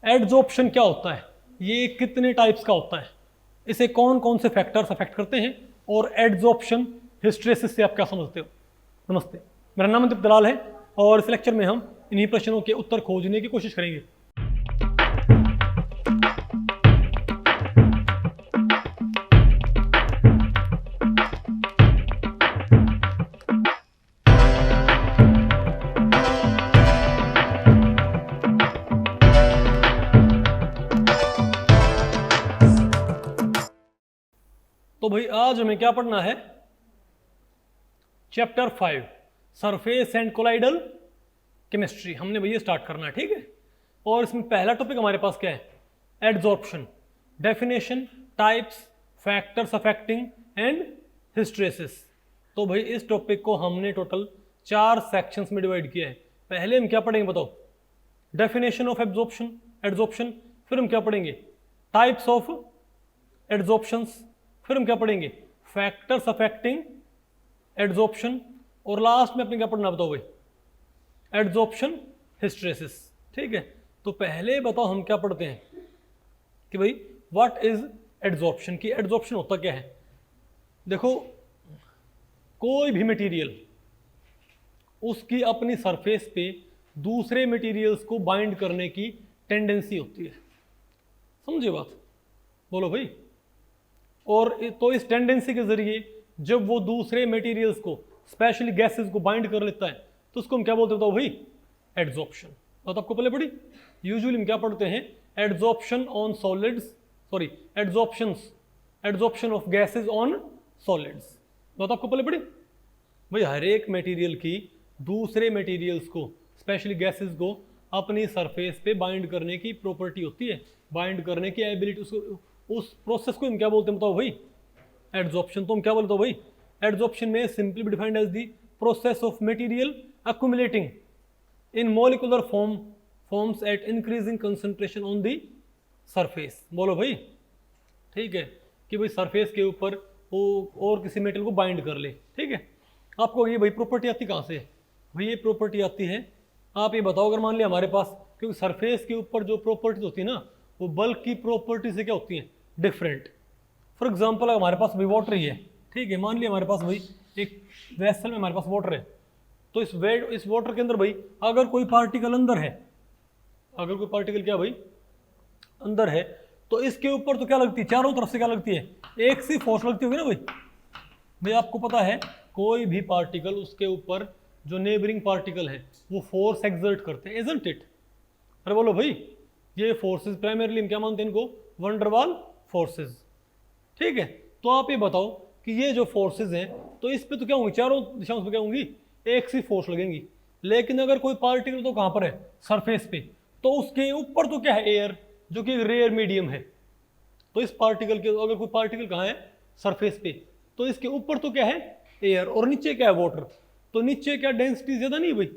Adsorption क्या होता है, ये कितने टाइप्स का होता है, इसे कौन कौन से फैक्टर्स अफेक्ट करते हैं, और एडजॉर्प्शन हिस्टरेसिस से आप क्या समझते हो। नमस्ते, मेरा नाम दीप दलाल है और इस लेक्चर में हम इन्हीं प्रश्नों के उत्तर खोजने की कोशिश करेंगे। तो भाई आज हमें क्या पढ़ना है, chapter 5 surface and colloidal chemistry. हमने भैया स्टार्ट करना है, ठीक है। और इसमें पहला टॉपिक हमारे पास क्या है, adsorption, definition, types, factors affecting and hysteresis. तो भाई इस टॉपिक को हमने टोटल 4 सेक्शंस में डिवाइड किया है। पहले हम क्या पढ़ेंगे बताओ, डेफिनेशन ऑफ एडजॉर्प्शन, फिर हम क्या पढ़ेंगे, टाइप्स ऑफ एडजॉर्प्शंस, फिर हम क्या पढ़ेंगे, फैक्टर्स अफेक्टिंग एडजॉर्प्शन, और लास्ट में अपने क्या पढ़ना बताओ भाई, एडजॉर्प्शन हिस्टरेसिस, ठीक है। तो पहले बताओ हम क्या पढ़ते हैं कि भाई व्हाट इज एडजॉर्प्शन, की एडजॉर्प्शन होता क्या है। देखो कोई भी मटेरियल उसकी अपनी सरफेस पे दूसरे मटेरियल्स को बाइंड करने की टेंडेंसी होती है, समझे बात, बोलो भाई। और तो इस टेंडेंसी के जरिए जब वो दूसरे मटेरियल्स को स्पेशली गैसेस को बाइंड कर लेता है तो उसको हम क्या बोलते हैं भाई, एडजॉर्प्शन। तो आपको पहले पढ़ी, यूजुअली हम क्या पढ़ते हैं, adsorption on solids, sorry adsorption of gases on solids. तो आपको पहले पढ़ी भाई, हर एक मटेरियल की दूसरे मटेरियल्स को स्पेशली गैसेस को अपनी सरफेस पे बाइंड करने की प्रॉपर्टी होती है, बाइंड करने की एबिलिटी, उस प्रोसेस को हम क्या बोलते हैं बताओ भाई, एडजॉर्प्शन। तो हम क्या बोलते हो भाई, एडजॉर्प्शन में simply defined as the process of material accumulating in molecular forms at increasing concentration on the surface। बोलो भाई, ठीक है, कि भाई सरफेस के ऊपर वो और किसी मेटल को बाइंड कर ले, ठीक है। आपको ये भाई प्रॉपर्टी आती कहाँ से, भाई ये प्रॉपर्टी आती है, आप ये बताओ अगर मान लिया हमारे पास, क्योंकि सरफेस के ऊपर जो प्रॉपर्टीज होती है ना वो बल्क की प्रॉपर्टी से क्या होती है, डिफरेंट। फॉर एग्जाम्पल हमारे पास भाई वाटर ही है, ठीक है, मान लिया हमारे पास भाई एक वेसल में हमारे पास वाटर है, तो इस वाटर के अंदर भाई अगर कोई पार्टिकल अंदर है, अगर कोई पार्टिकल क्या भाई अंदर है, तो इसके ऊपर तो क्या लगती है, चारों तरफ से क्या लगती है, एक सी फोर्स लगती होगी ना भाई आपको पता है कोई भी पार्टिकल उसके ऊपर जो नेबरिंग पार्टिकल है वो फोर्स एक्सर्ट करते हैं, इजंट इट। अरे बोलो भाई, ये फोर्सेस प्राइमरीली हम क्या मानते हैं इनको, वंडरवाल फोर्सेस, ठीक है। तो आप ये बताओ कि ये जो फोर्सेस हैं तो इस पे तो क्या होंगी, चारों दिशाओं पे क्या होंगी, एक सी फोर्स लगेंगी। लेकिन अगर कोई पार्टिकल तो कहां पर है, सरफेस पे, तो उसके ऊपर तो क्या है, एयर, जो कि रेयर मीडियम है। तो इस पार्टिकल के अगर कोई पार्टिकल कहां है, सरफेस पे, तो इसके ऊपर तो क्या है, एयर, और नीचे क्या है, वाटर। तो नीचे क्या डेंसिटी ज्यादा नहीं भाई,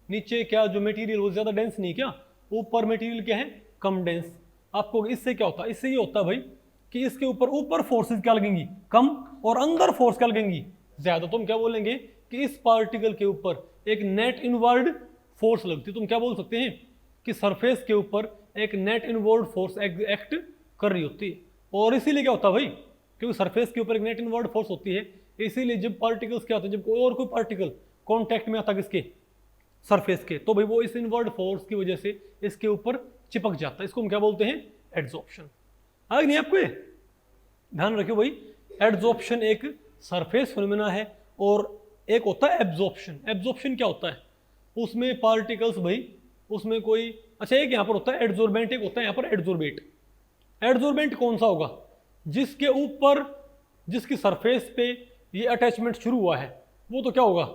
नीचे क्या जो मटेरियल वो ज्यादा डेंस नहीं, क्या ऊपर मटेरियल क्या है, कम डेंस। आपको इससे क्या होता है, इससे ये होता है भाई कि इसके ऊपर फोर्सेस क्या लगेंगी, कम, और अंदर फोर्स क्या लगेंगी, ज्यादा। तो हम क्या बोलेंगे कि इस पार्टिकल के ऊपर एक नेट इनवर्ड फोर्स लगती है। तुम क्या बोल सकते हैं कि सरफेस के ऊपर एक नेट इनवर्ड फोर्स एक्ट कर रही होती है। और इसीलिए क्या होता है भाई, क्योंकि सरफेस के ऊपर एक नेट इनवर्ड फोर्स होती है, इसीलिए जब पार्टिकल्स क्या होते हैं, जब कोई और कोई पार्टिकल कॉन्टैक्ट में आता है किसके, सरफेस के, तो भाई वो इस इनवर्ड फोर्स की वजह से इसके ऊपर चिपक जाता है। इसको हम क्या बोलते हैं, एडजॉर्प्शन। आगे नहीं आपको ध्यान रखियो भाई, एडजॉर्प्शन एक सरफेस फिनोमेना है, और एक होता है एब्जॉर्प्शन। एब्जॉर्प्शन क्या होता है, उसमें पार्टिकल्स भाई, उसमें कोई, अच्छा एक यहाँ पर होता है एडजॉर्बेंट, एक होता है यहाँ पर एडजॉर्बेट। एडजॉर्बेंट कौन सा होगा, जिसके ऊपर, जिसकी सरफेस पे ये अटैचमेंट शुरू हुआ है, वो तो क्या होगा,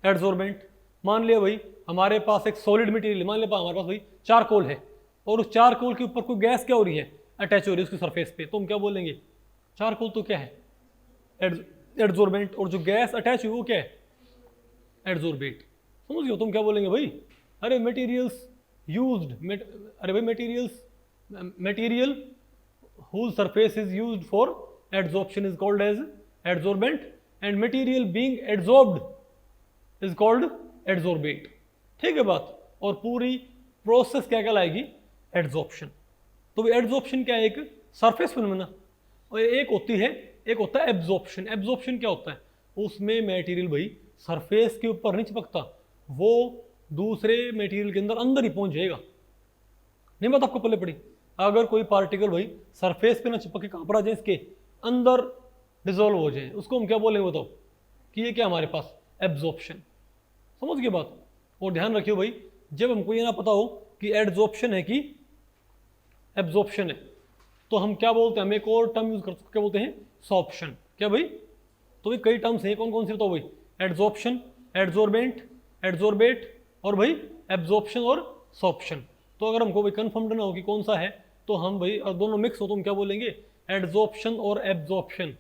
एडजॉर्बेंट। मान लिया भाई हमारे पास एक सॉलिड मटेरियल, मान लिया हमारे पास भाई चारकोल है, और उस चारकोल के ऊपर कोई गैस क्या हो रही है, अटैच हो रही है उसकी सरफेस पे, तो हम क्या बोलेंगे, चारकोल तो क्या है, एडजॉर्बेंट, और जो गैस अटैच हुई वो क्या है, एडजॉर्बेट। समझ गए, तुम क्या बोलेंगे भाई, अरे मटेरियल्स यूज्ड, अरे भाई material whose surface is used for adsorption is called as adsorbent, and material being adsorbed is called adsorbate। ठीक है बात। और पूरी प्रोसेस क्या कहलाएगी, एड्जॉर्प्शन। तो एड्जॉर्प्शन क्या है, एक सरफेस फिनोमेना, और एक होता है एब्जॉर्प्शन। एब्जॉर्प्शन क्या होता है, उसमें मटेरियल भाई सरफेस के ऊपर नहीं चिपकता, वो दूसरे मटेरियल के अंदर ही पहुंच जाएगा। नहीं बात आपको पल्ले पड़ी, अगर कोई पार्टिकल भाई सरफेस पे ना चिपक के कहां पर आ जाए, इसके अंदर डिजोल्व हो जाए, उसको हम क्या बोलेंगे बताओ, कि ये क्या हमारे पास एब्जॉर्प्शन। समझ गए बात। और ध्यान रखियो भाई, जब हमको ये ना पता हो कि एड्जॉर्प्शन है कि एब्जॉर्प्शन है, तो हम क्या बोलते हैं, हम एक और टर्म यूज करते हैं, क्या बोलते हैं, सॉर्प्शन। क्या भाई, तो भाई कई टर्म्स हैं, कौन कौन से बताओ भाई, एड्जॉर्प्शन, एड्जॉर्बेंट, एड्जॉर्बेट, और भाई एब्जॉर्प्शन और सॉर्प्शन। तो अगर हमको भाई कंफर्म ना हो कि कौन सा है, तो हम भाई दोनों मिक्स हो तो हम क्या बोलेंगे, एड्जॉर्प्शन और absorption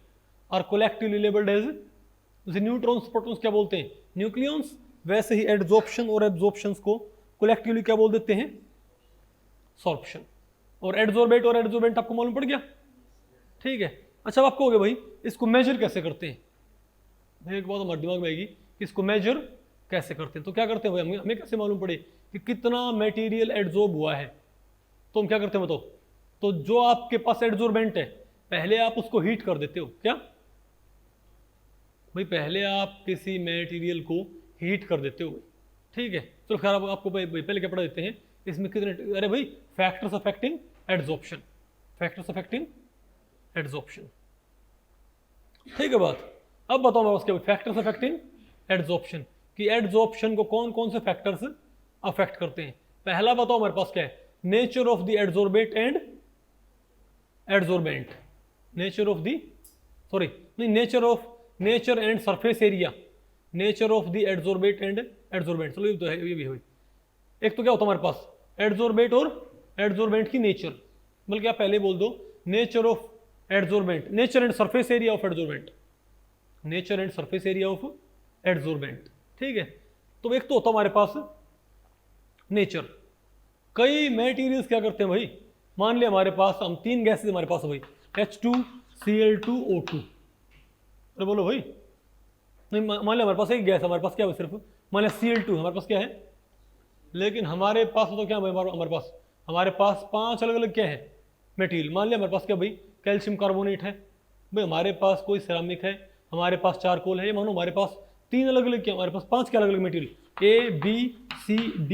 are collectively labelled as, जैसे न्यूट्रॉन्स प्रोटॉन्स क्या बोलते हैं, न्यूक्लियॉन्स, वैसे ही एड्जॉर्प्शन और एब्जॉर्प्शंस को कलेक्टिवली क्या बोल देते हैं, सॉर्प्शन। और एड्जॉर्बेट और एड्जॉर्बेंट आपको मालूम पड़ गया, ठीक है। अच्छा, अब आपको हो गया भाई, इसको मेजर कैसे करते हैं, भाई एक बात हमारे दिमाग में आएगी, इसको मेजर कैसे करते हैं। तो क्या करते हैं भाई, हमें कैसे मालूम पड़े कि कितना मटेरियल एड्जॉर्ब हुआ है, तो हम क्या करते हैं बताओ, तो जो आपके पास एड्जॉर्बेंट है, पहले आप उसको हीट कर देते हो, क्या भाई, पहले आप किसी मटेरियल को हीट कर देते हो, ठीक है। चलो खैर, अब आपको पहले क्या पढ़ा देते हैं, इसमें कितने, अरे भाई factors affecting adsorption, factors affecting adsorption, ठीक है बात। अब बताओ मैं उसके फैक्टर्स अफेक्टिंग एड्जॉर्प्शन, कि एड्जॉर्प्शन को कौन कौन से फैक्टर्स अफेक्ट करते हैं। पहला बताओ हमारे पास क्या है, nature of the adsorbate and adsorbent, nature of the, sorry नहीं, nature and surface area, nature of the adsorbate and adsorbent. चलो ये तो है, ये भी है। एक तो क्या होता है हमारे पास, एड्जॉर्बेट और एड्जॉर्बेंट की नेचर, बल्कि आप पहले बोल दो nature of adsorbent, nature and surface area of adsorbent, nature and surface area of adsorbent, ठीक है। तो एक तो होता हमारे पास नेचर। कई मटेरियल्स क्या करते हैं भाई, मान लिया हमारे पास, हम तीन गैसेस हमारे पास है भाई, H2Cl2O2, अरे बोलो भाई, नहीं मान लिया हमारे पास एक गैस, हमारे पास क्या है सिर्फ, मान लिया Cl2 हमारे पास क्या है, लेकिन हमारे पास तो क्या है हमारे पास पांच अलग अलग क्या है मटेरियल। मान लिया हमारे पास क्या भाई, कैल्शियम कार्बोनेट है भाई, हमारे पास कोई सिरामिक है, हमारे पास चारकोल है, ये मानो हमारे पास तीन अलग अलग क्या, हमारे पास पांच क्या अलग अलग material, A B C D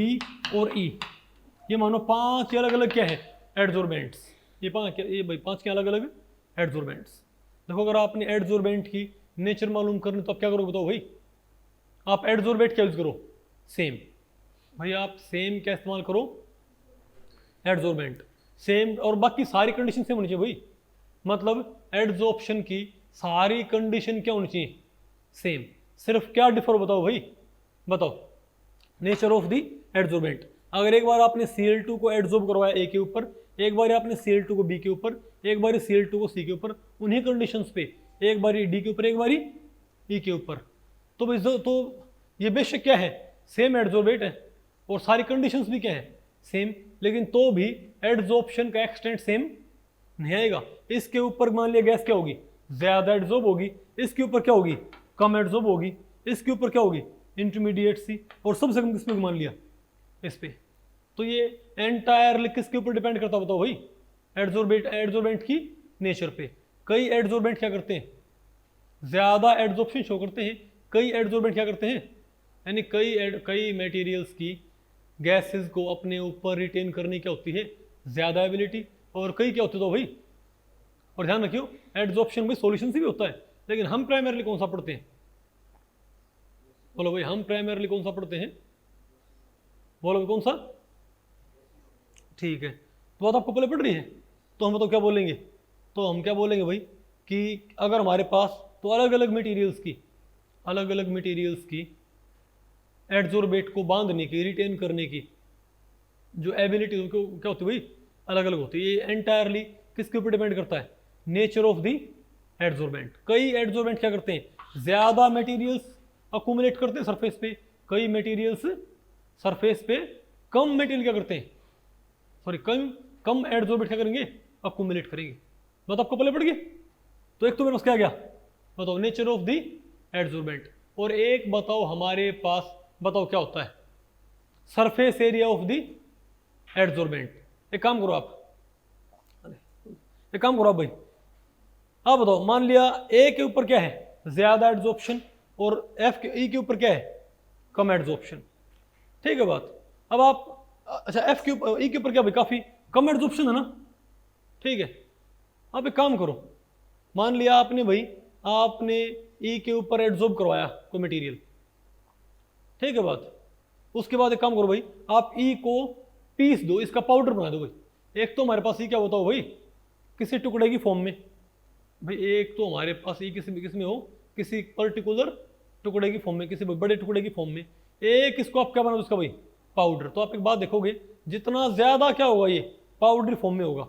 और E, ये मानो पांच अलग अलग क्या है एड्जॉर्बेंट्स, ये पांच क्या अलग अलग एड्जॉर्बेंट्स। देखो, अगर आपने एड्जॉर्बेंट की नेचर मालूम करनी तो आप क्या करोगे बताओ भाई, आप एड्जॉर्बेंट क्या यूज करो, सेम, भाई आप सेम क्या इस्तेमाल करो, एड्जॉर्बेंट सेम, और बाकी सारी कंडीशन सेम होनी चाहिए भाई, मतलब एड्जॉर्प्शन की सारी कंडीशन क्या होनी चाहिए, सेम। सिर्फ क्या डिफर बताओ भाई, बताओ, नेचर ऑफ द एड्जॉर्बेंट। अगर एक बार आपने Cl2 को एड्जॉर्ब करवाया A के ऊपर, एक बार आपने Cl2 को B के ऊपर, एक बार Cl2 को C के ऊपर, उन्हीं कंडीशंस पे एक बारी D के ऊपर, एक बारी E के ऊपर, तो भाई तो ये बेशक क्या है, सेम एड्जॉर्बेट है, और सारी कंडीशंस भी क्या है, सेम, लेकिन तो भी एड्जॉर्प्शन का एक्सटेंट सेम नहीं आएगा। इसके ऊपर मान लिया गैस क्या होगी, ज्यादा एड्जॉर्ब होगी, इसके ऊपर क्या होगी, कम एड्जॉर्ब होगी, इसके ऊपर क्या होगी, इंटरमीडिएट सी, और सबसे कम किसमें मान लिया, इस पे। तो ये एंटायरली किसके ऊपर डिपेंड करता बताओ भाई, एड्जॉर्बेंट की नेचर पे। कई एड्जॉर्बेंट क्या करते हैं, ज्यादा एड्जॉर्प्शन शो करते हैं, कई एड्जॉर्बेंट क्या करते हैं, यानी कई मटेरियल्स की गैसेस को अपने ऊपर रिटेन करने क्या होती है, ज्यादा एबिलिटी, और कई क्या होते तो भाई, और ध्यान रखियो एड्जॉर्प्शन में सॉल्यूशन से भी होता है, लेकिन हम प्राइमरली कौन सा पढ़ते हैं, बोलो भाई, हम प्राइमरली कौन सा पढ़ते हैं, बोलो भाई कौन सा, ठीक है। तो बात आपको पहले पढ़ रही है, तो हम तो क्या बोलेंगे, तो हम क्या बोलेंगे भाई, कि अगर हमारे पास तो अलग अलग मटेरियल्स की एड्जॉर्बेट को बांधने की, रिटेन करने की जो एबिलिटी क्या होती है भाई, अलग अलग होती है। ये एंटायरली किसके ऊपर डिपेंड करता है, नेचर ऑफ द एड्जॉर्बेंट। कई एड्जॉर्बेंट क्या करते हैं, ज्यादा मटेरियल्स अक्यूमुलेट करते हैं सरफेस पे, कई मटेरियल्स सरफेस पे कम मटेरियल क्या करते हैं, सॉरी कम एड्जॉर्बेट क्या करेंगे, अक्यूमुलेट करेंगे। बात आपको पहले पड़ गई। तो एक तो मेरे पास क्या गया, बताओ नेचर ऑफ द एड्जॉर्बेंट, और एक बताओ हमारे पास, बताओ क्या होता है, surface area of the adsorbent. एक काम करो आप, एक काम करो आप भाई, आप बताओ, मान लिया ए के ऊपर क्या है, ज्यादा एड्सॉर्प्शन, और एफ के ई के ऊपर क्या है, कम एड्सॉर्प्शन। ठीक है बात। अब आप, अच्छा एफ के ऊपर ई के ऊपर क्या भाई, काफी कम एड्सॉर्प्शन है ना। ठीक है, आप एक काम करो, मान लिया आपने भाई, आपने ई के ऊपर एड्सॉर्ब करवाया कोई मटेरियल। ठीक है बात। उसके बाद एक काम करो भाई, आप ई को पीस दो, इसका पाउडर बना दो भाई। एक तो हमारे पास ई क्या होता हो भाई, किसी टुकड़े की फॉर्म में भाई, एक तो हमारे पास ई किस में हो, किसी पर्टिकुलर टुकड़े की फॉर्म में, किसी बड़े टुकड़े की फॉर्म में। एक इसको आप क्या बना दो इसका भाई, पाउडर। तो आप एक बात देखोगे, जितना ज्यादा क्या होगा ये पाउडर फॉर्म में होगा,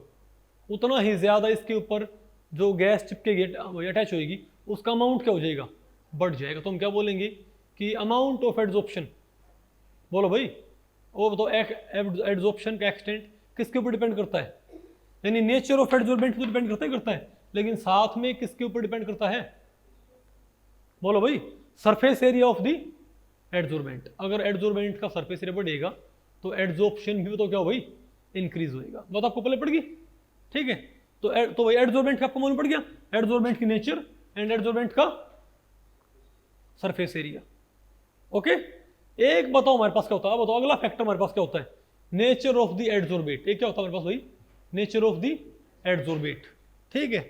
उतना ही ज्यादा इसके ऊपर जो गैस चिपकेगी अटैच होगी, उसका अमाउंट क्या हो जाएगा, बढ़ जाएगा। तो हम क्या बोलेंगे कि अमाउंट ऑफ एड्सॉर्प्शन, बोलो भाई, वो बताओ एड्सॉर्प्शन का एक्सटेंट किसके ऊपर डिपेंड करता है, यानी नेचर ऑफ एड्सॉर्बेंट पर डिपेंड करता है, लेकिन साथ में किसके ऊपर डिपेंड करता है, बोलो भाई, surface area of the adsorbent. अगर एड्सॉर्बेंट का सरफेस एरिया बढ़ेगा तो एड्सॉर्प्शन भी तो क्या हो भाई, इंक्रीज होएगा। बात आपको पहले पड़ गई। ठीक है, तो भाई एड्सॉर्बेंट का आपको मालूम पड़ गया, एड्सॉर्बेंट की नेचर एंड एड्सॉर्बेंट का सरफेस एरिया। ओके, एक बताओ हमारे पास क्या होता है, बताओ अगला फैक्टर हमारे पास क्या होता है, नेचर ऑफ द एड्सॉर्बेट। एक क्या होता है हमारे पास भाई, नेचर ऑफ द एड्सॉर्बेट। ठीक है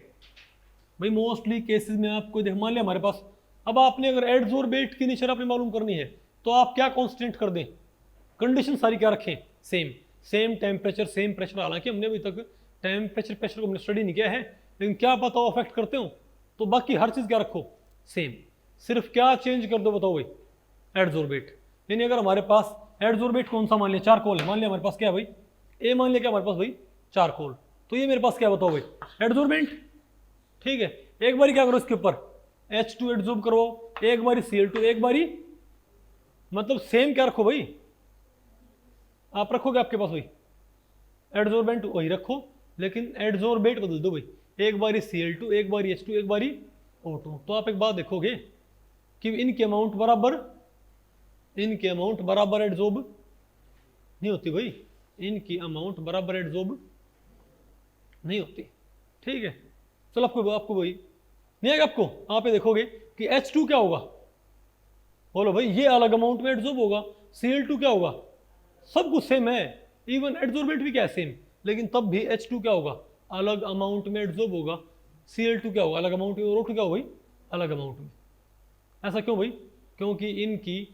भाई, मोस्टली केसेस में आपको देख, मान लिया हमारे पास, अब आपने अगर एड्सॉर्बेट की नेचर आपने मालूम करनी है, तो आप क्या कॉन्स्टेंट कर दें, कंडीशन सारी क्या रखें, सेम टेम्परेचर सेम प्रेशर। हालांकि हमने अभी तक टेम्परेचर प्रेशर को हमने स्टडी नहीं किया है, लेकिन क्या पता वो अफेक्ट करते हो, तो बाकी हर चीज़ क्या रखो सेम, सिर्फ क्या चेंज कर दो बताओ भाई, एड्सॉर्बेट। यानी अगर हमारे पास एड्सॉर्बेट कौन सा, मान लिया चारकोल है, मान लिया हमारे पास क्या है भाई, ए मान लिया क्या हमारे पास भाई, चारकोल, तो ये मेरे पास क्या बताओ भाई, एड्सॉर्बेंट। ठीक है, एक बारी क्या करो इसके ऊपर H2 एड्सॉर्ब करो, एक बारी Cl2, एक बारी, मतलब सेम क्या रखो भाई, आप रखोगे आपके पास भाई एड्सॉर्बेंट वही रखो, लेकिन एड्सॉर्बेट बदल दो भाई, एक बारी Cl2, एक बारी H2, एक बारी O2। तो आप एक बात देखोगे कि इनके अमाउंट बराबर एड्सॉर्ब नहीं होती भाई, इनकी अमाउंट बराबर एड्सॉर्ब नहीं होती। ठीक है, चलो आपको भाई नहीं आएगा आपको, आप ये देखोगे कि H2 क्या होगा, बोलो भाई, ये अलग अमाउंट में एड्सॉर्ब होगा, Cl2 क्या होगा, सब कुछ सेम है, इवन एड्सॉर्बेंट भी क्या है सेम, लेकिन तब भी H2 क्या होगा, अलग अमाउंट में एड्सॉर्ब होगा, Cl2 क्या होगा, अलग अमाउंट में, और O2 क्या होगा भाई, अलग अमाउंट में। ऐसा क्यों भाई, क्योंकि इनकी,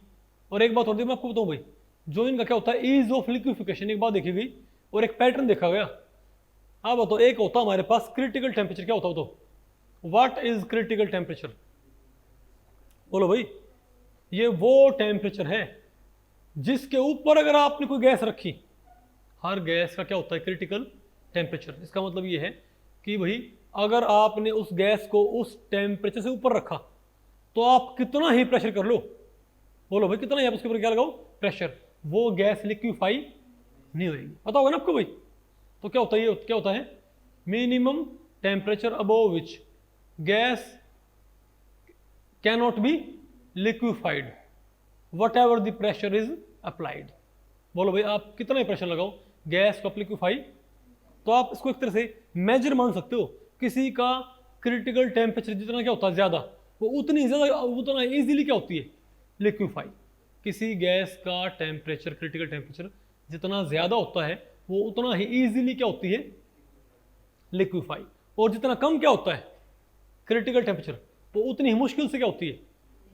और एक बात और मैं आपको बताऊं भाई, जो इनका क्या होता है, ईज ऑफ लिक्विफिकेशन, एक बात देखी गई और एक पैटर्न देखा गया। हाँ बताओ, एक होता हमारे पास क्रिटिकल टेम्परेचर, क्या होता हो तो, व्हाट इज क्रिटिकल टेम्परेचर, बोलो भाई, ये वो टेम्परेचर है जिसके ऊपर अगर आपने कोई गैस रखी, हर गैस का क्या होता है क्रिटिकल टेम्परेचर। इसका मतलब ये है कि भाई अगर आपने उस गैस को उस टेम्परेचर से ऊपर रखा, तो आप कितना ही प्रेशर कर लो, बोलो भाई कितना ही आप उसके ऊपर क्या लगाओ प्रेशर, वो गैस लिक्विफाई नहीं होगी। पता होगा ना आपको भाई। तो क्या होता है, ये क्या होता है, minimum temperature above which gas cannot be liquefied what ever the pressure is applied. बोलो भाई आप कितना ही प्रेशर लगाओ गैस को लिक्विफाई, तो आप इसको एक तरह से मेजर मान सकते हो, किसी का क्रिटिकल टेम्परेचर जितना क्या होता है ज्यादा, वो उतना इजीली क्या होती है लिक्विफाई। किसी गैस का टेम्परेचर क्रिटिकल टेम्परेचर जितना ज्यादा होता है, वो उतना ही इजीली क्या होती है लिक्विफाई, और जितना कम क्या होता है क्रिटिकल टेम्परेचर, वो उतनी ही मुश्किल से क्या होती है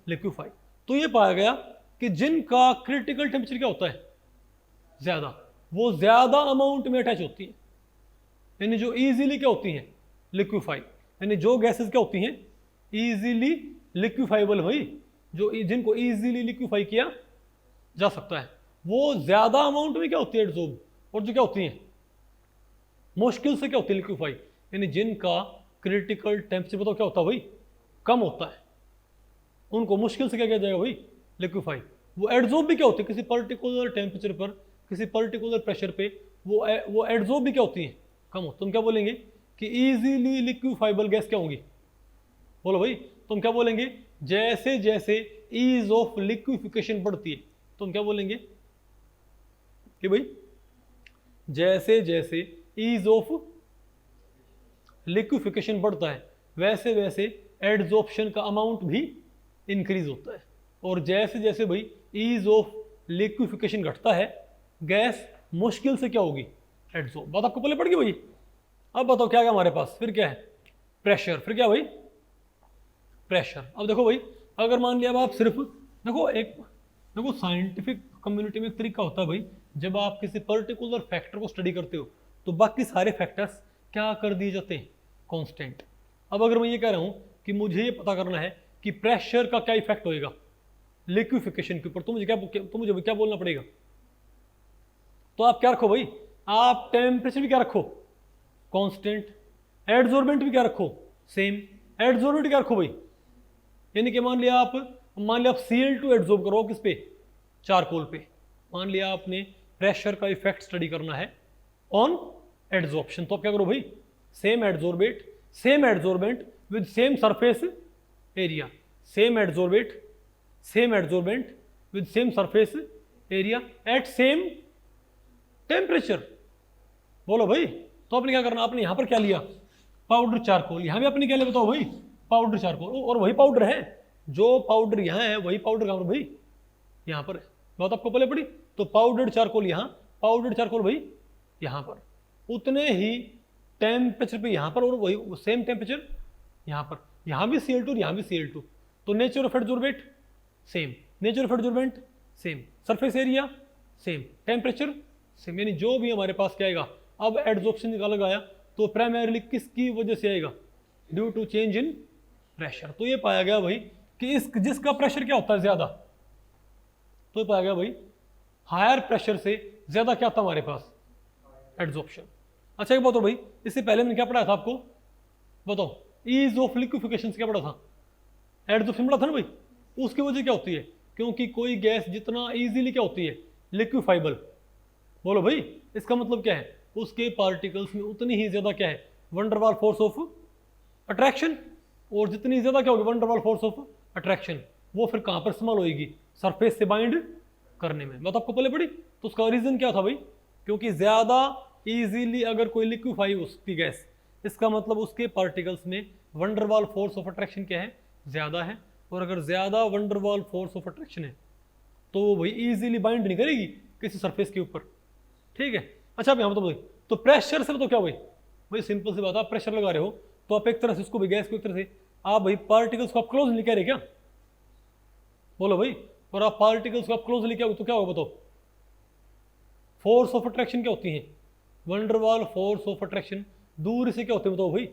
लिक्विफाई। तो ये पाया गया कि जिनका क्रिटिकल टेम्परेचर क्या होता है ज्यादा, वो ज्यादा अमाउंट में अटैच होती है, यानी जो इजीली क्या होती हैं लिक्विफाई, यानी जो गैसेस क्या होती हैं इजीली लिक्विफाइबल हुई, जो जिनको इजीली लिक्विफाई किया जा सकता है, वो ज्यादा अमाउंट में क्या होती है एड्सॉर्ब, और जो क्या होती हैं मुश्किल से क्या होती है लिक्विफाई, यानी जिनका क्रिटिकल टेम्परेचर बताओ क्या होता है भाई कम होता है, उनको मुश्किल से क्या किया जाएगा भाई लिक्विफाई। वो एड्सॉर्ब भी क्या होती है किसी पर्टिकुलर टेम्परेचर पर, किसी पर्टिकुलर प्रेशर पे, वो एड्सॉर्ब भी क्या होती है कम हो। तुम क्या बोलेंगे कि इजीली लिक्विफाइबल गैस क्या होंगी, बोलो भाई तुम क्या बोलेंगे, जैसे जैसे ईज ऑफ लिक्विफिकेशन बढ़ती है, तुम क्या बोलेंगे कि भाई जैसे जैसे ईज ऑफ लिक्विफिकेशन बढ़ता है वैसे वैसे एडजॉर्प्शन का अमाउंट भी इंक्रीज होता है, और जैसे जैसे भाई ईज ऑफ लिक्विफिकेशन घटता है गैस मुश्किल से क्या होगी, एडजॉर्ब। बात आपको पहले पड़ गई भाई। अब बताओ क्या है हमारे पास, फिर क्या है, प्रेशर। फिर क्या भाई, प्रेशर। अब देखो भाई, अगर मान लिया अब आप सिर्फ देखो साइंटिफिक कम्युनिटी में एक तरीका होता है भाई, जब आप किसी पर्टिकुलर फैक्टर को स्टडी करते हो तो बाकी सारे फैक्टर्स क्या कर दिए जाते हैं, कांस्टेंट। अब अगर मैं ये कह रहा हूं कि मुझे ये पता करना है कि प्रेशर का क्या इफेक्ट होएगा लिक्विफिकेशन के ऊपर, तो मुझे क्या बोलना पड़ेगा, तो आप क्या रखो भाई, आप टेम्परेचर भी क्या रखो, कांस्टेंट, एडजॉर्बेंट भी क्या रखो, सेम। एडजॉर्बेंट क्या रखो भाई, यानी कि मान लिया आप Cl2 एडजॉर्ब करो किस पे, चारकोल पे। मान लिया आपने प्रेशर का इफेक्ट स्टडी करना है ऑन एडजॉर्प्शन, तो आप क्या करो भाई, same adsorbent with same surface area, same adsorbent with same surface area at same temperature. बोलो भाई, तो आपने क्या करना, आपने यहां पर क्या लिया, पाउडर चारकोल। यहां भी आपने क्या लिया बताओ भाई, पाउडर चारकोल, और वही पाउडर है, जो पाउडर यहां है वही पाउडर कहां पर भाई, यहां पर है। बात आपको पहले पड़ी, तो पाउडर्ड चारकोल यहां, पाउडर्ड चारकोल भाई यहां पर, उतने ही टेम्परेचर पे यहां पर, और वही सेम टेम्परेचर यहां पर, यहां भी Cl2 और यहां भी Cl2। तो nature of adsorbent same, nature of adsorbent same, surface area same, temperature same, यानी जो भी हमारे पास क्या आएगा। अब एडजॉर्प्शन निकाला गया तो प्राइमरीली किसकी वजह से आएगा, due to change in pressure. तो ये पाया गया भाई कि जिसका प्रेशर क्या होता है ज्यादा, तो ये पाया गया भाई हायर प्रेशर से ज्यादा क्या था हमारे पास, एडजॉर्प्शन। अच्छा एक बताओ भाई, इससे पहले मैंने क्या पढ़ाया था आपको, बताओ, ईज ऑफ लिक्विफिकेशन क्या पढ़ा था, एडजॉर्प्शन पढ़ा था ना भाई। उसकी वजह क्या होती है, क्योंकि कोई गैस जितना इजीली क्या होती है, लिक्विफाइबल। बोलो भाई, इसका मतलब क्या है, उसके पार्टिकल्स में उतनी ही ज्यादा क्या है, वंडरवाल फोर्स ऑफ अट्रैक्शन, और जितनी ज्यादा क्या होगी वंडरवाल फोर्स ऑफ अट्रैक्शन, वो फिर कहां पर इस्तेमाल होगी, सरफेस से बाइंड करने में। बात आपको पहले पड़ी, तो उसका रीजन क्या था भाई, क्योंकि ज्यादा इजीली अगर कोई लिक्विफाई उसकी गैस, इसका मतलब उसके पार्टिकल्स में वंडरवाल फोर्स ऑफ अट्रैक्शन क्या है, ज्यादा है, और अगर ज्यादा वंडरवाल फोर्स ऑफ अट्रैक्शन है तो वो भाई इजीली बाइंड नहीं करेगी किसी सरफेस के ऊपर, ठीक है। अच्छा अब यहाँ तो भाई, तो प्रेशर से तो क्या भाई, भाई सिंपल सी बात, आप प्रेशर लगा रहे हो तो आप एक तरह से उसको भी गैस को एक तरह से आप भाई पार्टिकल्स को आप क्लोज नहीं कह रहे क्या, बोलो भाई, और आप पार्टिकल्स को आप क्लोज लेके आओगे तो क्या होगा बताओ, फोर्स ऑफ अट्रैक्शन क्या होती है, वंडरवाल फोर्स ऑफ अट्रैक्शन। दूर से क्या होते हैं बताओ भाई,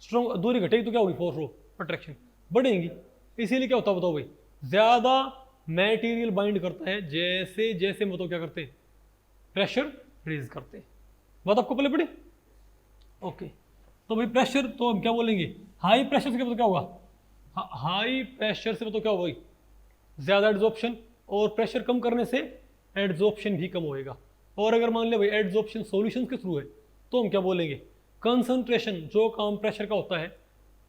स्ट्रॉन्ग, दूरी घटेगी तो क्या होगी, फोर्स ऑफ अट्रैक्शन बढ़ेगी। इसीलिए क्या होता है बताओ भाई, ज्यादा मैटेरियल बाइंड करता है, जैसे जैसे बताओ क्या करते हैं, प्रेशर रेज करते हैं। बात आपको पहले पड़ी, ओके। तो भाई प्रेशर, तो हम क्या बोलेंगे, हाई प्रेशर से क्या क्या होगा, हाई प्रेशर से बताओ क्या होगा भाई, ज्यादा एडजॉर्प्शन, और प्रेशर कम करने से एडजॉर्प्शन भी कम होएगा। और अगर मान ले भाई एडजॉर्प्शन सॉल्यूशन के थ्रू है तो हम क्या बोलेंगे, कंसंट्रेशन, जो काम प्रेशर का होता है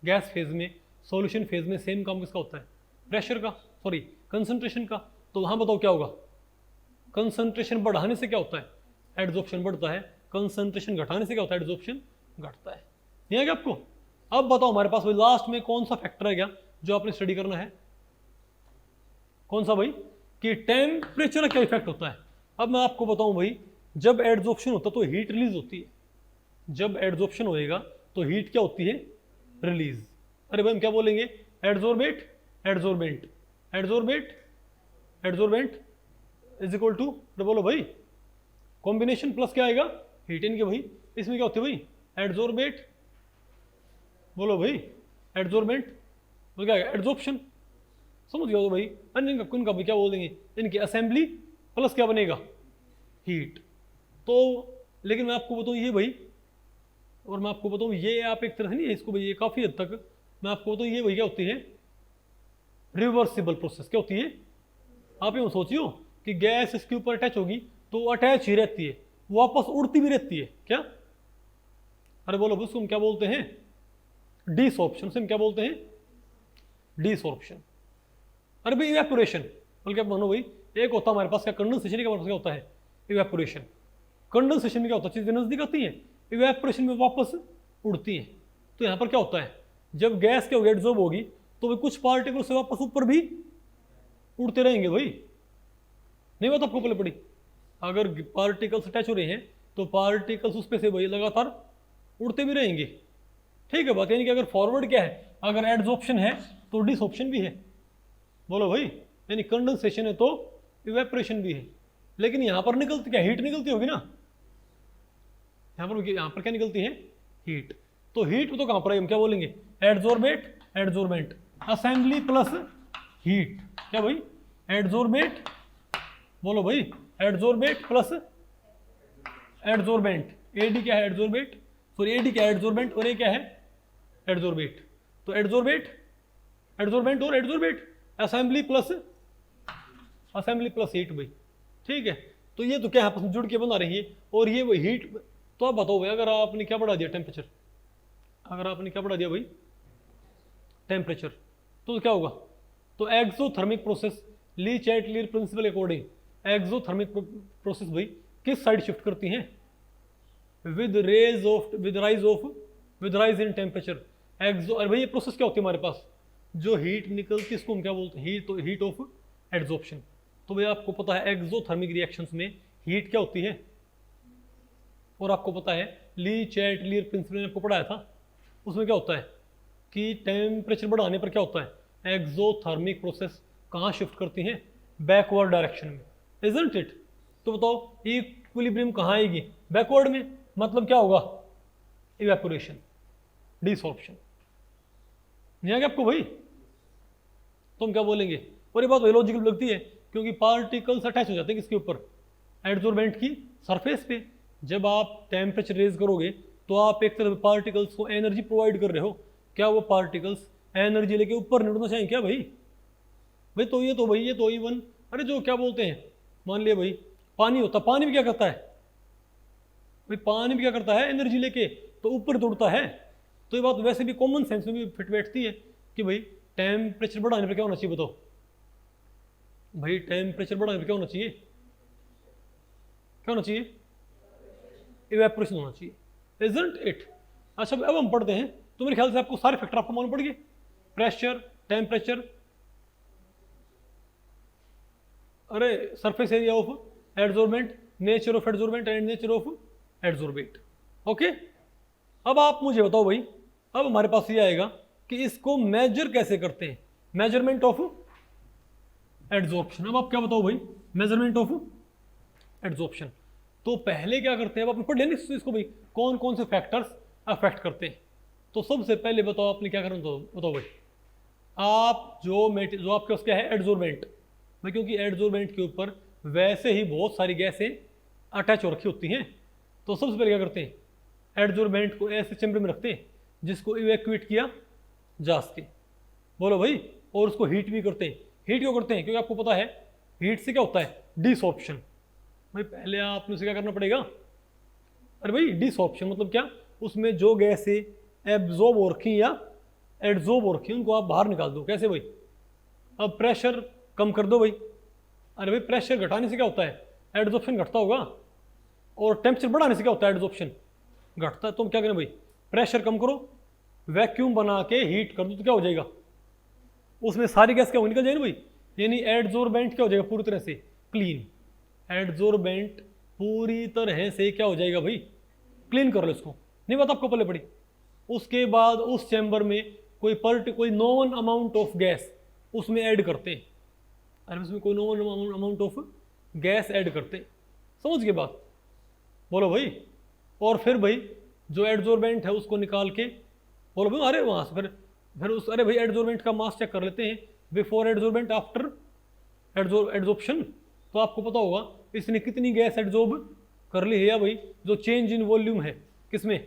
गैस फेज में, सॉल्यूशन फेज में सेम काम किसका होता है, प्रेशर का, सॉरी कंसंट्रेशन का। तो वहां बताओ क्या होगा, कंसंट्रेशन बढ़ाने से क्या होता है, एडजॉर्प्शन बढ़ता है, कंसंट्रेशन घटाने से क्या होता है, एडजॉर्प्शन घटता है। नहीं है क्या आपको। अब बताओ हमारे पास भाई लास्ट में कौन सा फैक्टर है क्या जो आपने स्टडी करना है, कौन सा भाई, कि टेम्परेचर का क्या इफेक्ट होता है। अब मैं आपको बताऊं भाई, जब एडजॉर्प्शन होता है तो हीट रिलीज होती है, जब एडजॉर्प्शन होएगा तो हीट क्या होती है, रिलीज। अरे भाई हम क्या बोलेंगे, adsorbate adsorbent adsorbate adsorbent is equal to, बोलो भाई, कॉम्बिनेशन प्लस क्या आएगा, हीट। इनके भाई इसमें क्या होती है भाई, एडजॉर्बेट, बोलो भाई, एडजॉर्बेंट तो क्या आएगा, एडजॉर्प्शन, समझ गया तो भाई। इनका भी क्या बोल देंगे, इनकी असेंबली प्लस क्या बनेगा, हीट। तो लेकिन मैं आपको बताऊं ये भाई, और मैं आपको बताऊं ये आप एक तरह से नहीं है इसको भाई, ये काफ़ी हद तक मैं आपको बताऊं ये भाई क्या होती है, रिवर्सिबल प्रोसेस। क्या होती है, आप यूँ सोचियो कि गैस इसके ऊपर अटैच होगी तो अटैच ही रहती है, वापस उड़ती भी रहती है क्या, अरे बोलो उसको हम क्या बोलते हैं, डिसॉर्प्शन। से हम क्या बोलते हैं, डिसॉर्प्शन। अरे भाई इवेपोरेशन, बल्कि आप मानो भाई, एक होता है हमारे पास क्या, कंडेंसेशन, का मतलब क्या होता है, इवेपोरेशन। कंडेंसेशन में क्या होता है, चीज़ें नज़दीक आती हैं, इवेपोरेशन में वापस उड़ती हैं। तो यहाँ पर क्या होता है, जब गैस क्या होगी एब्जॉर्ब होगी तो भाई कुछ पार्टिकल से वापस ऊपर भी उड़ते रहेंगे भाई। नहीं बात आपको पहले पड़ी, अगर पार्टिकल्स अटैच हो रहे हैं तो पार्टिकल्स उस पे से भाई लगातार उड़ते भी रहेंगे। ठीक है बात, यानी कि अगर फॉरवर्ड क्या है, अगर एडजॉर्प्शन है तो डिसऑप्शन भी है। बोलो भाई, यानी कंडेंसेशन है तो इवेपोरेशन भी है। लेकिन यहाँ पर निकलती क्या, हीट निकलती होगी ना, यहाँ पर क्या निकलती है, हीट। तो हीट तो कहाँ पर है, हम क्या बोलेंगे, adsorbate adsorbent, assembly plus heat, क्या भाई, एडजॉर्बेट, बोलो भाई, एडजॉर्बेट प्लस एडजॉर्बेंट। एडी क्या है, एडजॉर्बेट, सॉरी एडी क्या है, एडजॉर्बेंट, और ये क्या है, एडजॉर्बेट। तो एडजॉर्बेट, एडजॉर्बेंट और एडजॉर्बेट, असेंबली प्लस हीट भाई। ठीक है, तो ये तो क्या आपस में जुड़ के बना रही है, और ये वो हीट। तो आप बताओ भाई, अगर आपने क्या बढ़ा दिया टेम्परेचर, अगर आपने क्या बढ़ा दिया भाई टेम्परेचर, तो क्या होगा, तो एक्सोथर्मिक प्रोसेस, ली Chatelier principal according, exothermic process भाई किस साइड शिफ्ट करती हैं, विद राइज इन टेम्परेचर। एक्सो, अरे भाई ये प्रोसेस क्या होती है हमारे पास, जो हीट निकलती है इसको हम क्या बोलते हैं, हीट ऑफ एड्सॉर्प्शन। तो भाई आपको पता है एक्सोथर्मिक रिएक्शंस में हीट क्या होती है, और आपको पता है ली चैटलियर प्रिंसिपल ने आपको पढ़ाया था, उसमें क्या होता है कि टेम्परेचर बढ़ाने पर क्या होता है, एक्सोथर्मिक प्रोसेस कहाँ शिफ्ट करती हैं, बैकवर्ड डायरेक्शन में, इजंट इट। तो बताओ इक्विलिब्रियम कहाँ आएगी, बैकवर्ड में, मतलब क्या होगा, इवेपोरेशन, डिसॉर्प्शन। नहीं आ गया आपको भाई, तो हम क्या बोलेंगे, और ये बात वही लॉजिकल लगती है, क्योंकि पार्टिकल्स अटैच हो जाते हैं किसके ऊपर, एडजॉर्बेंट की सरफेस पे। जब आप टेम्परेचर रेज करोगे तो आप एक तरफ पार्टिकल्स को एनर्जी प्रोवाइड कर रहे हो, क्या वो पार्टिकल्स एनर्जी लेके ऊपर नहीं उड़ना चाहिए क्या भाई, तो ये तो इवन, अरे जो क्या बोलते हैं, मान लिया भाई पानी होता, पानी भी क्या करता है भाई, पानी भी क्या करता है, एनर्जी लेके तो ऊपर दौड़ता है। तो ये बात वैसे भी कॉमन सेंस में भी फिट बैठती है कि भाई टेम्परेचर बढ़ाने पर क्या होना चाहिए, बताओ भाई, टेम्परेचर बढ़ाने पर क्या होना चाहिए, क्या होना चाहिए, इवेपोरेशन होना चाहिए, इजंट इट। अच्छा अब हम पढ़ते हैं, तो मेरे ख्याल से आपको सारे फैक्टर आपको मालूम पड़ गए, प्रेशर, टेम्परेचर, अरे surface area of adsorbent, nature of adsorbent and nature of adsorbate. Okay, अब आप मुझे बताओ भाई, अब हमारे पास ये आएगा कि इसको मेजर कैसे करते हैं, मेजरमेंट ऑफ एडजॉर्प्शन। अब आप क्या बताओ भाई, मेजरमेंट ऑफ एडजॉर्प्शन। तो पहले क्या करते हैं, अब आपने पढ़ लिया ना इसको भाई, कौन कौन से फैक्टर्स अफेक्ट करते हैं। तो सबसे पहले बताओ आपने क्या करना, तो बताओ भाई, आप जो आपके पास क्या है, एडजॉर्बेंट भाई, क्योंकि एडजॉर्बेंट के ऊपर वैसे ही बहुत सारी गैसें अटैच हो रखी होती हैं। तो सबसे पहले क्या करते हैं, एडजॉर्बेंट को ऐसे चैम्बर में रखते हैं जिसको इवैक्यूएट किया जा सके, बोलो भाई, और उसको हीट भी करते हैं। हीट क्यों करते हैं, क्योंकि आपको पता है हीट से क्या होता है, डिसऑर्प्शन। भाई पहले आपने उसे क्या करना पड़ेगा, अरे भाई डिसऑर्प्शन मतलब क्या, उसमें जो गैसें एब्जॉर्ब हो रखी या एडजॉर्ब हो रखी उनको आप बाहर निकाल दो। कैसे भाई, अब प्रेशर कम कर दो भाई, अरे भाई प्रेशर घटाने से क्या होता है, एडजॉर्प्शन घटता होगा, और टेम्परेचर बढ़ाने से क्या होता है, एडजॉर्प्शन घटता है। तो हम क्या करें भाई, प्रेशर कम करो, वैक्यूम बना के हीट कर दो, तो क्या हो जाएगा, उसमें सारी गैस क्या हो निकल जाएगी भाई, यानी एडजॉर्बेंट क्या हो जाएगा, पूरी तरह से क्लीन। एडजॉर्बेंट पूरी तरह से क्या हो जाएगा भाई, क्लीन कर लो इसको, नहीं बात आपको पहले पड़ी। उसके बाद उस चैम्बर में कोई नॉन अमाउंट ऑफ गैस उसमें ऐड करते हैं, अरे उसमें कोई non amount of gas add करते हैं, समझ के बात, बोलो भाई। और फिर भाई जो एडजॉर्बेंट है उसको निकाल के, बोलो भाई, अरे वहाँ से फिर उस, अरे भाई एडजॉर्बेंट का मास चेक कर लेते हैं, बिफोर एडजॉर्बेंट आफ्टर एडजॉर्प्शन। तो आपको पता होगा इसने कितनी गैस एडजॉर्ब कर ली है, या भाई जो चेंज इन वॉल्यूम है किसमें,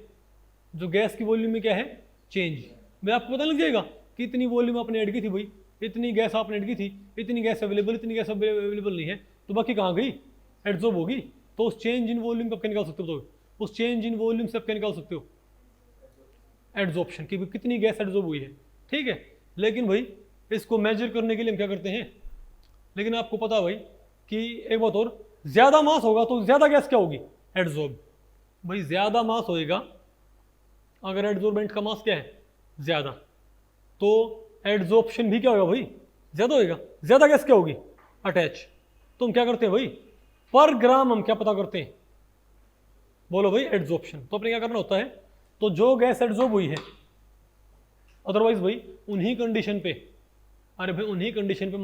जो गैस की वॉल्यूम में क्या है, चेंज। भाई आपको पता लग जाएगा कि इतनी वॉल्यूम आपने ऐड की थी भाई, इतनी गैस आपने ऐड की थी, इतनी गैस अवेलेबल, इतनी गैस अवेलेबल नहीं है, तो बाकी कहाँ गई, एडजॉर्ब होगी। तो उस चेंज इन वॉल्यूम को आप क्या निकाल सकते हो, तो उस चेंज इन वॉल्यूम से आप क्या निकाल सकते हो, एडजॉर्प्शन की कितनी गैस एडजॉर्ब हुई है। ठीक है, लेकिन भाई इसको मेजर करने के लिए हम क्या करते हैं, लेकिन आपको पता है भाई कि एक बात और, ज़्यादा मास होगा तो ज़्यादा गैस क्या होगी, एडजॉर्ब। भाई ज़्यादा मास होएगा अगर एडजॉर्बेंट का मास क्या है ज़्यादा, तो एडजॉर्प्शन भी क्या होगा भाई ज़्यादा होएगा। ज़्यादा गैस क्या होगी अटैच। तो हम क्या करते हैं भाई पर ग्राम हम क्या पता करते हैं, बोलो भाई एडजॉर्प्शन। तो अपने क्या करना होता है, तो जो गैस एडजॉर्ब हुई है, अदरवाइज भाई उन्हीं कंडीशन पे, अरे भाई उन्हीं कंडीशन पे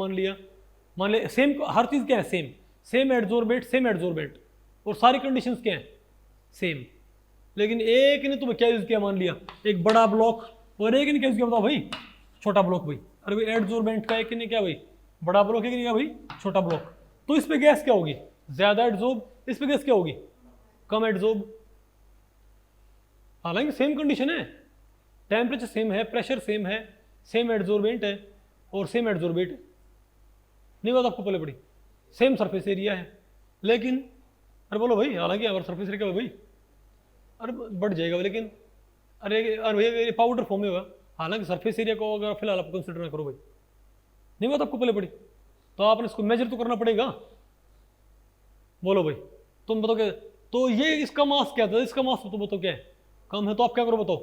मान ले सेम, हर चीज़ क्या है सेम, सेम एडजॉर्बेंट और सारी कंडीशंस क्या है सेम। लेकिन एक ने तुम्हें क्या यूज़ किया, मान लिया एक बड़ा ब्लॉक और एक ने क्या यूज़ किया बताओ भाई छोटा ब्लॉक। भाई अरे भाई एडजॉर्बेंट का एक ने क्या भाई बड़ा ब्लॉक, एक ने क्या भाई छोटा ब्लॉक। तो इस पे गैस क्या होगी ज़्यादा एडजॉर्ब, इस पे गैस क्या होगी कम एडजॉर्ब। हालांकि सेम कंडीशन है, टेम्परेचर सेम है, प्रेशर सेम है, सेम एडजॉर्बेंट है और सेम एडजॉर्बेट नहीं बात आपको पहले पड़ी, सेम सरफेस एरिया है। लेकिन अरे बोलो भाई हालांकि अगर सरफेस एरिया क्या भाई अरे बढ़ जाएगा, लेकिन अरे भैया पाउडर फॉर्म में होगा। हालांकि सरफेस एरिया को अगर फिलहाल आप कंसिडर ना करो भाई, नहीं बात आपको पहले पड़ी, तो आपने इसको मेजर तो करना पड़ेगा। बोलो भाई तुम बताओ क्या, तो ये इसका मास क्या था, इसका मास तो बताओ क्या है कम है, तो आप क्या करो बताओ।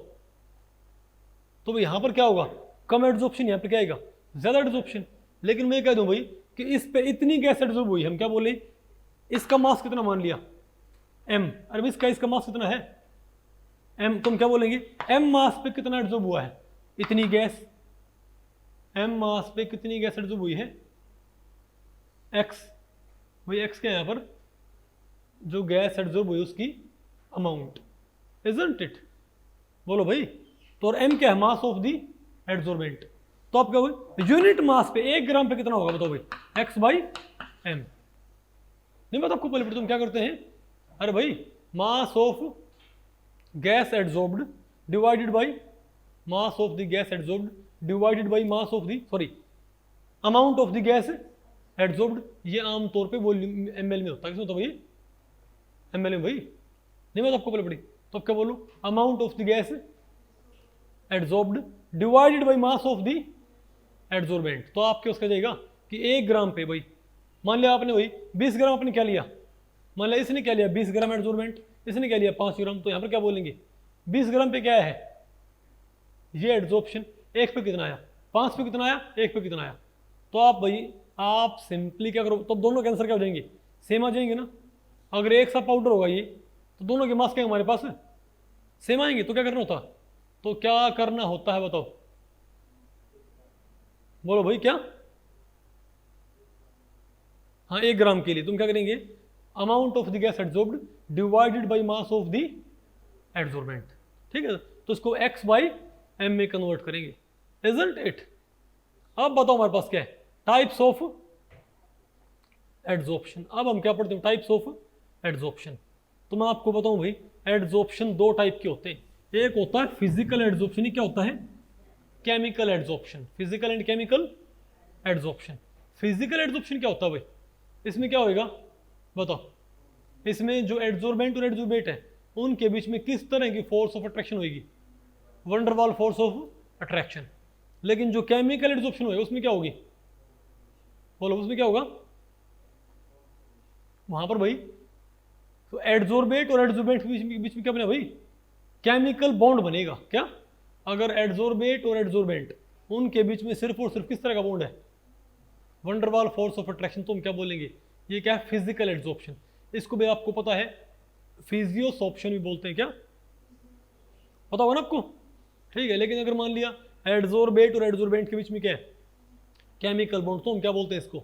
तो भाई यहाँ पर क्या होगा कम एडजॉर्प्शन, यहाँ पर क्या आएगा ज़्यादा एडजॉर्प्शन। लेकिन मैं कह दूँ भाई कि इस पे इतनी गैस एडजॉर्ब हुई, हम क्या बोले इसका मास कितना मान लिया m, अरे भाई इसका मास कितना है m, तुम क्या बोलेंगे m मास पे कितना एडजॉर्ब हुआ है इतनी गैस, m मास पे कितनी गैस एडजॉर्ब हुई है x। भाई x क्या है यहाँ पर जो गैस एडजॉर्ब हुई उसकी अमाउंट, इजंट इट। बोलो भाई तो और m क्या है मास ऑफ दी एडजॉर्बेंट। तो आप क्या हुई यूनिट मास पे 1 ग्राम पे कितना होगा बताओ भाई x बाई m। नहीं बात आपको पहले तुम क्या करते हैं, अरे भाई mass of gas adsorbed divided by mass of the gas adsorbed divided by mass of the sorry amount of the gas adsorbed. ये आमतौर पे वॉल्यूम ml में होता है, किसमें होता है भाई ml में भाई, नहीं बात आपको पहले पड़ी। तो क्या बोलो amount of the gas adsorbed divided by mass of the adsorbent. तो आपके उसका जाएगा कि 1 ग्राम पे भाई मान लिया आपने वही 20 ग्राम आपने क्या लिया, मान लिया इसने क्या लिया 20 ग्राम एडजॉर्बेंट, इसने क्या लिया 5 ग्राम। तो यहाँ पर क्या बोलेंगे 20 ग्राम पे क्या है ये एडजॉर्प्शन, 1 पे कितना आया 5 पे कितना आया 1 पे कितना आया। तो आप भाई आप सिंपली क्या करो, तो दोनों के आंसर क्या हो जाएंगे सेम आ जाएंगे ना। अगर एक सा पाउडर होगा ये तो दोनों के मास क्या हमारे पास सेम आएंगे। तो क्या करना होता, तो क्या करना होता है बताओ, बोलो भाई क्या। हाँ 1 ग्राम के लिए तुम क्या करेंगे amount of the gas adsorbed divided by mass of the adsorbent, ठीक है। तो इसको x बाई m में कन्वर्ट करेंगे, इजंट इट। अब बताओ हमारे पास क्या है टाइप्स ऑफ एडजॉर्प्शन। अब हम क्या पढ़ते हैं टाइप्स ऑफ एडजॉर्प्शन। तो मैं आपको बताऊं भाई एडजॉर्प्शन 2 टाइप के होते हैं, एक होता है फिजिकल एडजॉर्प्शन, ही क्या होता है chemical adsorption, physical and chemical adsorption. Physical adsorption क्या होता है भाई, इसमें क्या होएगा बताओ, इसमें जो एडजॉर्बेंट और एडजॉर्बेट है उनके बीच में किस तरह की फोर्स ऑफ अट्रैक्शन होगी, वंडरवाल फोर्स ऑफ अट्रैक्शन। लेकिन जो केमिकल एडजॉर्प्शन होगा उसमें क्या होगी, बोलो उसमें क्या होगा, वहां पर भाई तो एडजॉर्बेट और एडजॉर्बेंट के बीच में क्या बना भाई केमिकल बॉन्ड बनेगा। क्या अगर एडजॉर्बेट और एडजॉर्बेंट उनके बीच में सिर्फ और सिर्फ किस तरह का बॉन्ड है वंडरवाल फोर्स ऑफ अट्रैक्शन, तो हम क्या बोलेंगे ये क्या है फिजिकल एडजॉर्प्शन। इसको भी आपको पता है फिजियोसॉर्प्शन भी बोलते हैं, क्या पता होगा ना आपको, ठीक है। लेकिन अगर मान लिया एडजॉर्बेट और एडजॉर्बेंट के बीच में क्या है केमिकल बॉन्ड, तो हम क्या बोलते हैं इसको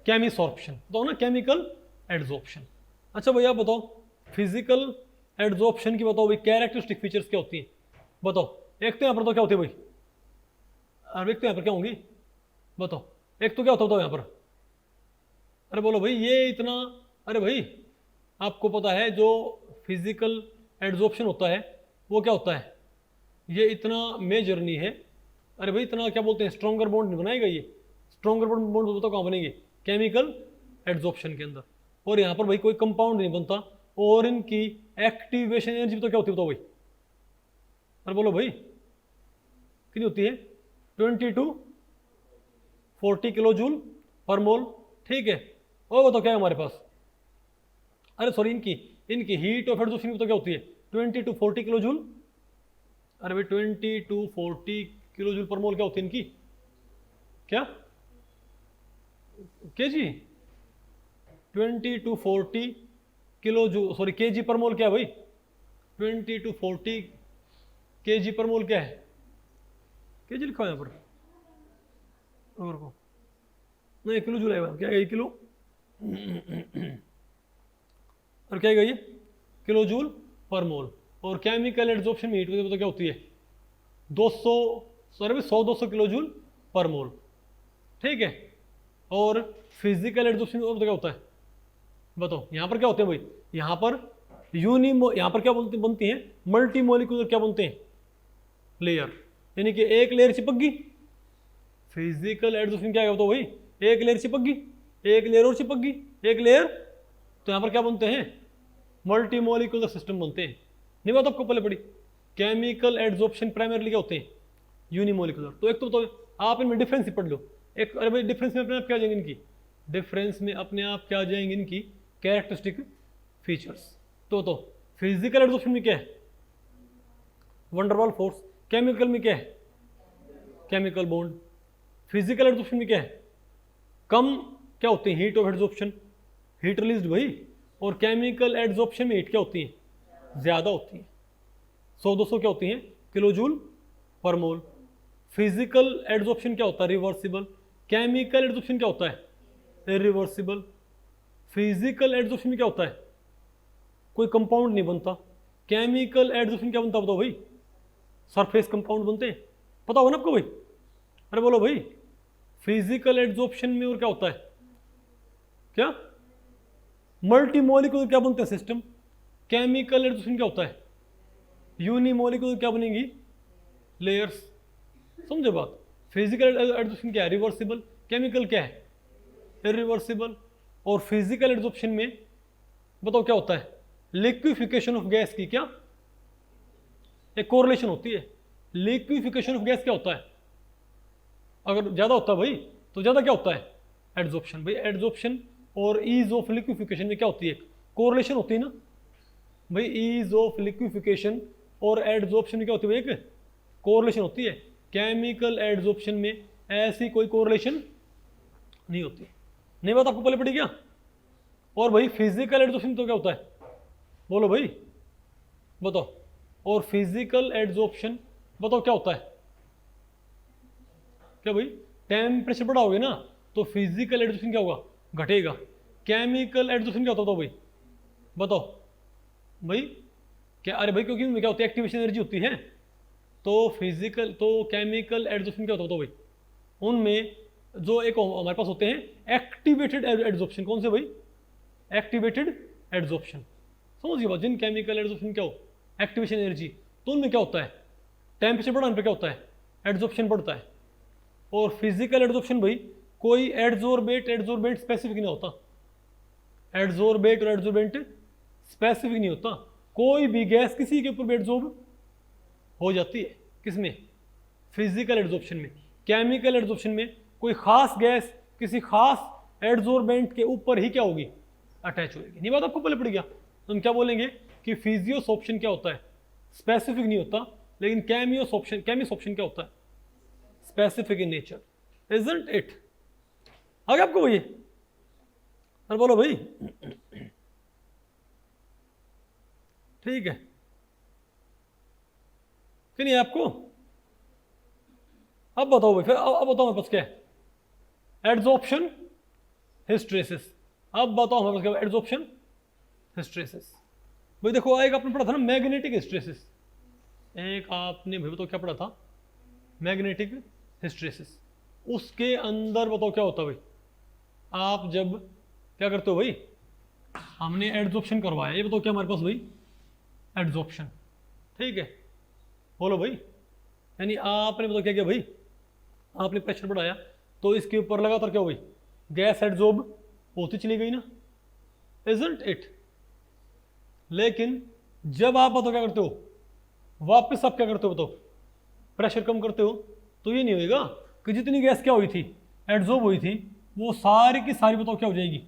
केमिसॉर्प्शन, बताओ ना केमिकल एडजॉर्प्शन। अच्छा भैया बताओ फिजिकल एडजॉर्प्शन की बताओ भाई कैरेक्टरिस्टिक फीचर्स क्या होती हैं बताओ। एक तो यहाँ पर तो क्या होती है भाई, और एक तो यहाँ पर क्या होंगी बताओ, एक तो क्या होता है यहाँ पर, अरे बोलो भाई ये इतना, अरे भाई आपको पता है जो फिजिकल एडजॉर्प्शन होता है वो क्या होता है ये इतना मेजर नहीं है। अरे भाई इतना क्या बोलते हैं स्ट्रॉन्गर बॉन्ड नहीं बनाएगा ये, स्ट्रॉन्गर बॉन्ड बताओ कहाँ बनेंगे केमिकल एडजॉर्प्शन के अंदर। और यहाँ पर भाई कोई कंपाउंड नहीं बनता, और इनकी एक्टिवेशन एनर्जी तो क्या होती है बताओ भाई, अरे बोलो भाई कितनी होती है 20 to 40 किलो जूल पर मोल, ठीक है। और बताओ क्या है हमारे पास, अरे सॉरी इनकी इनकी हीट ऑफ एड्सॉर्प्शन तो क्या होती है 20 to 40 किलो जूल। अरे भाई 20 to 40 किलो जूल पर मोल क्या होती है इनकी, क्या के जी 20 to 40 किलो जूल, सॉरी के जी पर मोल क्या है भाई 20 to 40 के जी पर मोल क्या है, के जी लिखा है यहाँ पर और को नहीं किलो जूल है क्या है किलो और क्या है ये किलो जूल पर मोल। और केमिकल एड्सॉर्प्शन में हीट तो क्या होती है 100-200 किलो जूल पर मोल, ठीक है। और फिजिकल एड्सॉर्प्शन और तो क्या होता है बताओ, यहाँ पर क्या होते हैं भाई, यहाँ पर यहाँ पर क्या बनती हैं मल्टी मॉलिक्यूलर क्या बनते हैं लेयर, यानी कि एक लेयर चिपक गई। फिजिकल एड्सॉर्प्शन क्या होता है भाई, एक लेयर चिपक गई, एक लेयर और चिपक गई, एक लेयर, तो यहाँ पर क्या बनते हैं मल्टी मॉलिक्यूलर सिस्टम बनते हैं। नहीं बात आपको पहले पड़ी, केमिकल एड्सॉर्प्शन प्राइमरली क्या होते हैं यूनिमोलिकुलर। तो एक तो आप इनमें डिफरेंस ही पढ़ लो एक, अरे भाई डिफरेंस में अपने आप क्या आ जाएंगे इनकी, डिफरेंस में अपने आप क्या आ जाएंगे इनकी कैरेक्टरिस्टिक फीचर्स। तो फिजिकल एड्सॉर्प्शन में क्या है वंडरवाल फोर्स, केमिकल में क्या है केमिकल बॉन्ड, फिजिकल एड्सॉर्प्शन में क्या है कम क्या होती है heat of adsorption, heat released भाई। और केमिकल एड्सॉर्प्शन में हीट क्या होती है ज़्यादा होती है 100-200 क्या होती हैं किलो जूल पर मोल। फिजिकल एड्सॉर्प्शन क्या होता है रिवर्सिबल, केमिकल एड्सॉर्प्शन क्या होता है इरिवर्सिबल। फिजिकल एड्सॉर्प्शन में क्या होता है कोई कंपाउंड नहीं बनता, केमिकल एड्सॉर्प्शन क्या बनता बताओ भाई सरफेस कंपाउंड बनते हैं, पता होगा ना आपको भाई, अरे बोलो भाई फिजिकल एड्सॉर्प्शन में और क्या होता है क्या मल्टी मॉलिक्यूलर क्या बनते हैं सिस्टम, केमिकल एड्सॉर्प्शन क्या होता है यूनिमोलिक्यूलर क्या बनेंगी लेयर्स, समझे बात। फिजिकल एड्सॉर्प्शन क्या है रिवर्सिबल, केमिकल क्या है इरिवर्सिबल। और फिजिकल एड्सॉर्प्शन में बताओ क्या होता है लिक्विफिकेशन ऑफ गैस की क्या एक कोरिलेशन होती है, लिक्विफिकेशन ऑफ गैस क्या होता है अगर ज्यादा होता है भाई तो ज्यादा क्या होता है एड्सॉर्प्शन। भाई एड्सॉर्प्शन और ईज ऑफ लिक्विफिकेशन में क्या होती है कोरिलेशन होती है ना भाई, ईज ऑफ लिक्विफिकेशन और एड्सॉर्प्शन में क्या होती है भाई एक कोरिलेशन होती है। केमिकल एड्सॉर्प्शन में ऐसी कोई कोरिलेशन नहीं होती, नहीं बात आपको पहले पड़ी क्या। और भाई फिजिकल एड्सॉर्प्शन तो क्या होता है बोलो भाई बताओ, और फिजिकल एड्सॉर्प्शन बताओ क्या होता है क्या भाई, टेम्परेचर बढ़ाओगे ना तो फिजिकल एड्सॉर्प्शन क्या होगा घटेगा। केमिकल एड्सॉर्प्शन क्या होता है भाई बताओ भाई क्या, अरे भाई क्योंकि उनमें क्या होती है एक्टिवेशन एनर्जी होती है, तो फिजिकल तो केमिकल एड्सॉर्प्शन क्या होता है भाई उनमें जो एक हमारे पास होते हैं एक्टिवेटेड एड्सॉर्प्शन, कौन से भाई एक्टिवेटेड एड्सॉर्प्शन, समझिए बात। जिन केमिकल एड्सॉर्प्शन क्या हो एक्टिवेशन एनर्जी, तो उनमें क्या होता है टेम्परेचर बढ़ाने पे क्या होता है एड्सॉर्प्शन बढ़ता है। और फिजिकल एड्सॉर्प्शन भाई कोई एड्सॉर्बेंट स्पेसिफिक नहीं होता, एड्सॉर्बेट और एड्सॉर्बेंट स्पेसिफिक नहीं होता, कोई भी गैस किसी के ऊपर भी एड्सॉर्ब हो जाती है, किसमें फिजिकल एड्सॉर्प्शन में। केमिकल एड्सॉर्प्शन में कोई खास गैस किसी खास एड्सॉर्बेंट के ऊपर ही क्या होगी अटैच होगी। नहीं बात आपको पहले पड़ गया, तो हम क्या बोलेंगे कि फिजियोसॉर्प्शन क्या होता है स्पेसिफिक नहीं होता, लेकिन केमिसॉर्प्शन क्या होता है specific in nature, isn't it. आगे आपको वही अरे बोलो भाई ठीक है कि नहीं आपको, अब बताओ भाई फिर अब बताओ हमारे पास क्या है एड्सॉर्प्शन हिस्टेरेसिस। अब बताओ हमारे पास क्या है एड्सॉर्प्शन हिस्टेरेसिस। भाई देखो एक आपने पढ़ा था ना मैग्नेटिक हिस्टेरेसिस, एक आपने भाई बताओ क्या पढ़ा था मैग्नेटिक हिस्टेरेसिस। उसके अंदर बताओ क्या होता है भाई, आप जब क्या करते हो भाई हमने एड्सॉर्प्शन करवाया, ये बताओ क्या हमारे पास भाई एड्सॉर्प्शन, ठीक है बोलो भाई, यानी आपने बताओ क्या किया भाई आपने प्रेशर बढ़ाया तो इसके ऊपर लगातार क्या हो भाई गैस एड्सॉर्ब होती चली गई ना, इजंट इट। लेकिन जब आप बताओ क्या करते हो वापस आप क्या करते हो बताओ प्रेशर कम करते हो, तो ये नहीं होएगा कि जितनी गैस क्या हुई थी एड्सॉर्ब हुई थी वो सारी की सारी बताओ क्या हो जाएगी,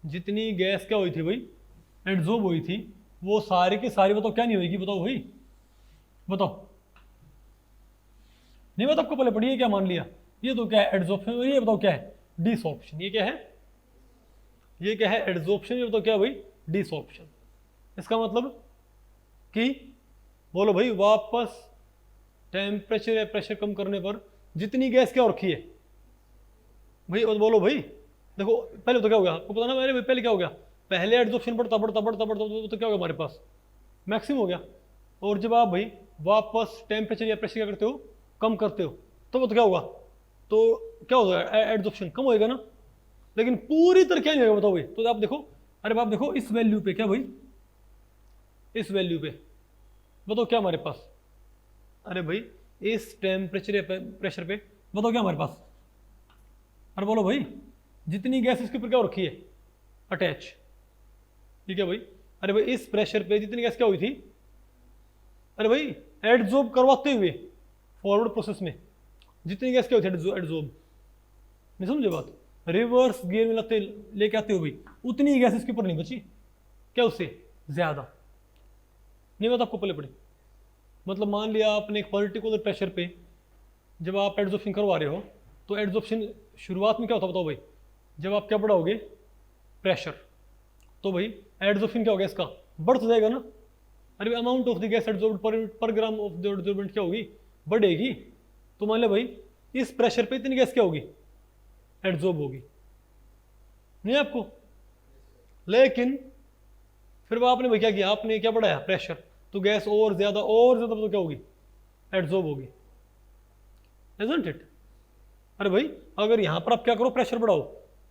जितनी गैस क्या हुई थी भाई एडजॉर्ब हुई थी वो सारी की सारी बताओ क्या नहीं होगी, बताओ भाई बताओ। नहीं बताओ आपको पहले पढ़िए क्या मान लिया, ये तो क्या है एडजॉर्प्शन, ये बताओ क्या है डिसॉर्प्शन। ये क्या है, ये क्या है एडजॉर्प्शन, ये बताओ क्या भाई डिसॉर्प्शन। इसका मतलब कि बोलो भाई वापस टेम्परेचर या प्रेशर कम करने पर जितनी गैस क्या रखी है भाई, बोलो भाई। देखो पहले तो क्या हो गया आपको पता ना, मेरे पहले क्या हो गया, पहले एडजॉर्प्शन बढ़ता बढ़ता बढ़ता बढ़ता तो क्या हो गया हमारे पास मैक्सिमम हो गया। और जब आप भाई वापस टेम्परेचर या प्रेशर क्या करते हो कम करते हो तो वो तो क्या होगा, तो क्या होगा एडजॉर्प्शन कम होएगा ना। लेकिन पूरी तरह क्या नहीं होगा बताओ भाई, तो आप देखो, अरे बाप देखो इस वैल्यू पे क्या भाई, इस वैल्यू पे बताओ क्या हमारे पास, अरे भाई इस टेम्परेचर या प्रेशर पे बताओ क्या हमारे पास, अरे बोलो भाई जितनी गैस इसके ऊपर क्या हो रखी है अटैच, ठीक है भाई। अरे भाई इस प्रेशर पे जितनी गैस क्या हुई थी, अरे भाई एडजॉर्ब करवाते हुए फॉरवर्ड प्रोसेस में जितनी गैस क्या हुई थी एडजॉर्ब, नहीं समझे बात, रिवर्स गियर में लेके आते हुए उतनी गैस इसके ऊपर नहीं बची, क्या उससे ज्यादा। नहीं बात आपको पहले पड़ी, मतलब मान लिया आपने एक पर्टिकुलर प्रेशर पे जब आप एडजॉर्प्शन करवा रहे हो तो एडजॉर्प्शन शुरुआत में क्या होता बताओ भाई, जब आप क्या बढ़ाओगे प्रेशर तो भाई एडजॉर्प्शन क्या होगा इसका बढ़ तो जाएगा ना। अरे अमाउंट ऑफ द गैस एडजॉर्ब्ड पर ग्राम ऑफ द एडजॉर्बेंट क्या होगी बढ़ेगी। तो मान लो भाई इस प्रेशर पे इतनी गैस क्या होगी एडजॉर्ब होगी, नहीं आपको। लेकिन फिर आपने भाई क्या किया, आपने क्या बढ़ाया प्रेशर, तो गैस और ज्यादा तो क्या होगी एडजॉर्ब होगी, isn't it? अरे भाई अगर यहां पर आप क्या करो प्रेशर बढ़ाओ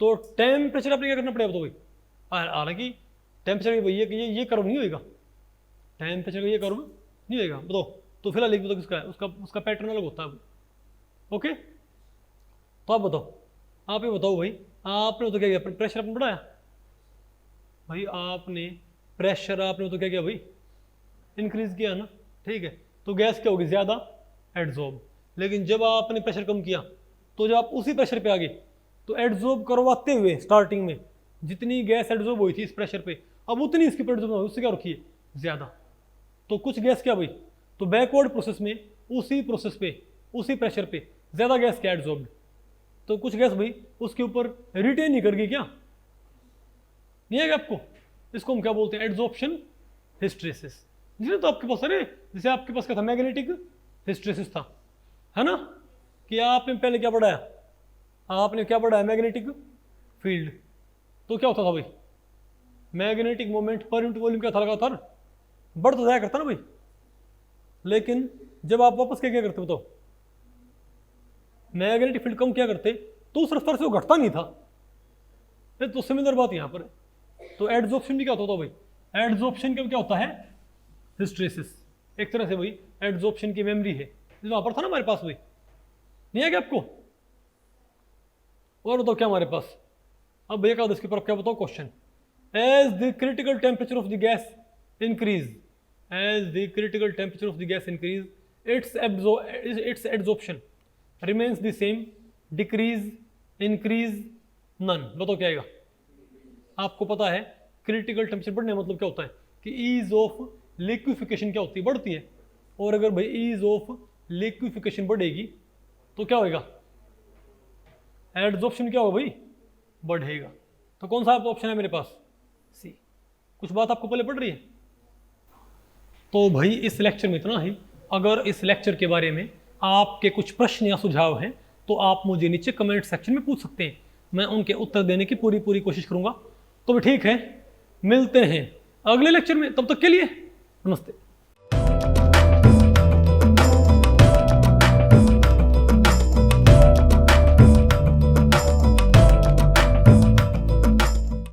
तो टेम्परेचर आपने क्या करना पड़ेगा तो भाई, हालांकि टेम्परेचर भैया कि ये कर्व नहीं होगा, टेम्परेचर का ये कर्व नहीं होगा बताओ। तो फिलहाल एक बताओ किसका है, उसका पैटर्न अलग होता है। ओके तो आप बताओ, आप ये बताओ भाई आपने तो क्या किया प्रेशर आपने बढ़ाया भाई, आपने प्रेशर आपने तो क्या किया भाई इंक्रीज किया ना, ठीक है। तो गैस क्या होगी ज्यादा एडजॉर्ब। लेकिन जब आपने प्रेशर कम किया तो जब आप उसी प्रेशर पे आ गए तो एडजॉर्ब करवाते हुए स्टार्टिंग में जितनी गैस एडजॉर्ब हुई थी इस प्रेशर पे अब उतनी इसकी एडजॉर्ब हुई, उससे क्या रखिए ज्यादा। तो कुछ गैस क्या भाई, तो बैकवर्ड प्रोसेस में उसी प्रोसेस पे उसी प्रेशर पे ज्यादा गैस क्या एडजॉर्ब, तो कुछ गैस भाई उसके ऊपर रिटेन नहीं कर गई, क्या नहीं है आपको। इसको हम क्या बोलते हैं एडजॉर्प्शन हिस्टेरेसिस। जिसने तो आपके पास, अरे जैसे आपके पास क्या था मैग्नेटिक हिस्टेरेसिस था, है ना, कि आपने पहले क्या पढ़ाया, आपने क्या पढ़ाया मैग्नेटिक फील्ड। तो क्या होता था भाई magnetic moment per unit volume क्या था लगातार बढ़ तो जाया करता ना भाई। लेकिन जब आप वापस क्या क्या करते हो तो मैग्नेटिक फील्ड कम क्या करते तो उस रफ्तार से वो घटता नहीं था। तो सिमिलर बात यहां पर है। तो एडजॉर्प्शन भी क्या होता था भाई, एडजॉर्प्शन का क्या होता है हिस्टेरेसिस, एक तरह से भाई एडजॉर्प्शन की मेमोरी है, वहां पर था ना हमारे पास भाई, नहीं है क्या आपको। और बताओ क्या हमारे पास, अब भैया क्या इसके पर क्या बताओ question, as the critical temperature of the gas increase, as the critical temperature of the gas increase its adsorption remains the same, decrease, increase, none। बताओ क्या आएगा, आपको पता है क्रिटिकल टेम्परेचर बढ़ने मतलब क्या होता है कि ईज ऑफ लिक्विफिकेशन क्या होती है बढ़ती है। और अगर भाई ईज ऑफ लिक्विफिकेशन बढ़ेगी तो क्या होगा एडजॉर्प्शन क्या होगा भाई बढ़ेगा। तो कौन सा ऑप्शन है मेरे पास सी। कुछ बात आपको पहले पड़ रही है। तो भाई इस लेक्चर में इतना ही। अगर इस लेक्चर के बारे में आपके कुछ प्रश्न या सुझाव हैं तो आप मुझे नीचे कमेंट सेक्शन में पूछ सकते हैं, मैं उनके उत्तर देने की पूरी कोशिश करूंगा। तो भी ठीक है, मिलते हैं अगले लेक्चर में, तब तक के लिए नमस्ते।